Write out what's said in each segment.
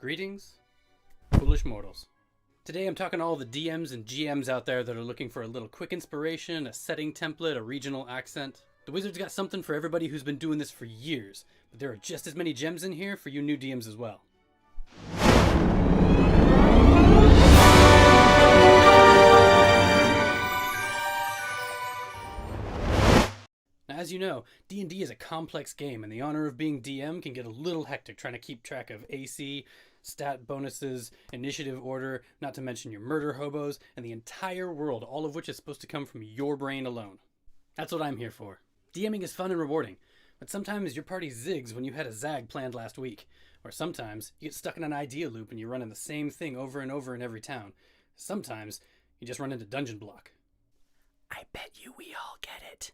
Greetings, foolish mortals. Today I'm talking to all the DMs and GMs out there that are looking for a little quick inspiration, a setting template, a regional accent. The Wizard's got something for everybody who's been doing this for years, but there are just as many gems in here for you new DMs as well. As you know, D&D is a complex game, and the honor of being DM can get a little hectic trying to keep track of AC, stat bonuses, initiative order, not to mention your murder hobos, and the entire world, all of which is supposed to come from your brain alone. That's what I'm here for. DMing is fun and rewarding, but sometimes your party zigs when you had a zag planned last week, or sometimes you get stuck in an idea loop and you're running the same thing over and over in every town. Sometimes you just run into dungeon block. I bet you we all get it.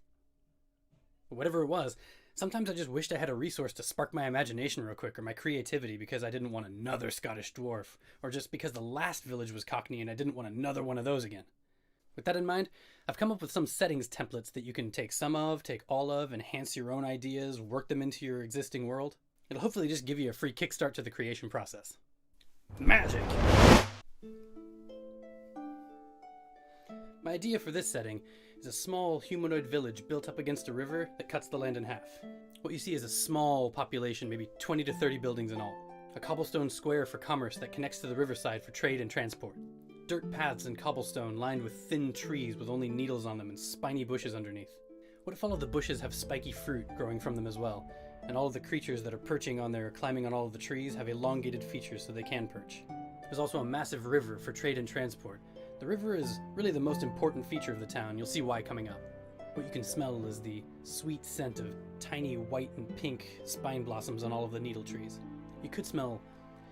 Whatever it was, sometimes I just wished I had a resource to spark my imagination real quick or my creativity because I didn't want another Scottish dwarf, or just because the last village was Cockney and I didn't want another one of those again. With that in mind, I've come up with some settings templates that you can take some of, take all of, enhance your own ideas, work them into your existing world. It'll hopefully just give you a free kickstart to the creation process. Magic! My idea for this setting is a small humanoid village built up against a river that cuts the land in half. What you see is a small population, maybe 20 to 30 buildings in all. A cobblestone square for commerce that connects to the riverside for trade and transport. Dirt paths and cobblestone lined with thin trees with only needles on them and spiny bushes underneath. What if all of the bushes have spiky fruit growing from them as well, and all of the creatures that are perching on there or climbing on all of the trees have elongated features so they can perch? There's also a massive river for trade and transport. The river is really the most important feature of the town. You'll see why coming up. What you can smell is the sweet scent of tiny white and pink spine blossoms on all of the needle trees. You could smell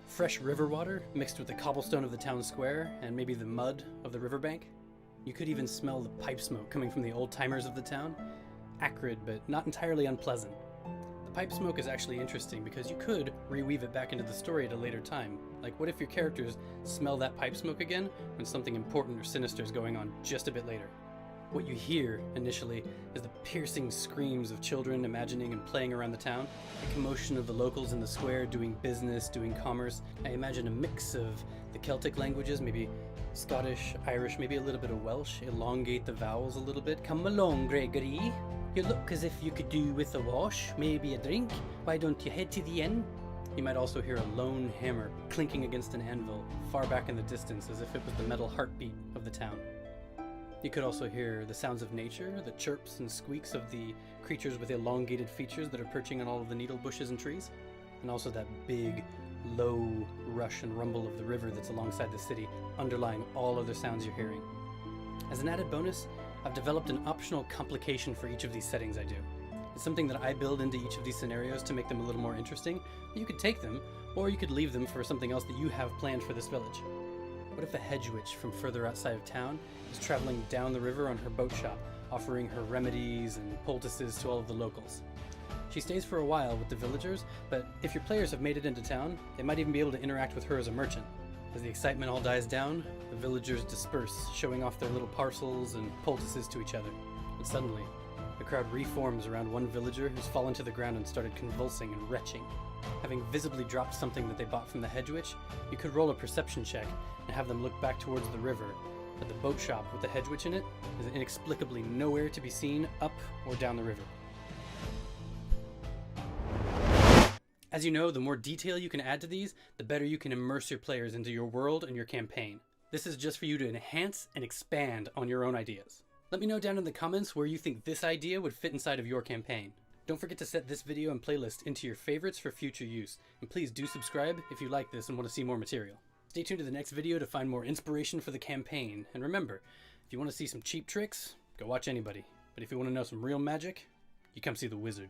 fresh river water mixed with the cobblestone of the town square and maybe the mud of the riverbank. You could even smell the pipe smoke coming from the old-timers of the town. Acrid, but not entirely unpleasant. The pipe smoke is actually interesting because you could reweave it back into the story at a later time. Like, what if your characters smell that pipe smoke again when something important or sinister is going on just a bit later? What you hear initially is the piercing screams of children imagining and playing around the town, the commotion of the locals in the square doing business, doing commerce. I imagine a mix of the Celtic languages, maybe Scottish, Irish, maybe a little bit of Welsh, elongate the vowels a little bit. Come along, Gregory. You look as if you could do with a wash, maybe a drink. Why don't you head to the inn? You might also hear a lone hammer clinking against an anvil far back in the distance as if it was the metal heartbeat of the town. You could also hear the sounds of nature, the chirps and squeaks of the creatures with elongated features that are perching on all of the needle bushes and trees, and also that big, low rush and rumble of the river that's alongside the city, underlying all other sounds you're hearing. As an added bonus, I've developed an optional complication for each of these settings I do. It's something that I build into each of these scenarios to make them a little more interesting. You could take them, or you could leave them for something else that you have planned for this village. What if a Hedgewitch from further outside of town is traveling down the river on her boat shop, offering her remedies and poultices to all of the locals? She stays for a while with the villagers, but if your players have made it into town, they might even be able to interact with her as a merchant. As the excitement all dies down, the villagers disperse, showing off their little parcels and poultices to each other. But suddenly, the crowd reforms around one villager who's fallen to the ground and started convulsing and retching. Having visibly dropped something that they bought from the Hedgewitch, you could roll a perception check and have them look back towards the river, but the boat shop with the Hedgewitch in it is inexplicably nowhere to be seen up or down the river. As you know, the more detail you can add to these, the better you can immerse your players into your world and your campaign. This is just for you to enhance and expand on your own ideas. Let me know down in the comments where you think this idea would fit inside of your campaign. Don't forget to set this video and playlist into your favorites for future use, and please do subscribe if you like this and want to see more material. Stay tuned to the next video to find more inspiration for the campaign, and remember, if you want to see some cheap tricks, go watch anybody. But if you want to know some real magic, you come see the Wizard.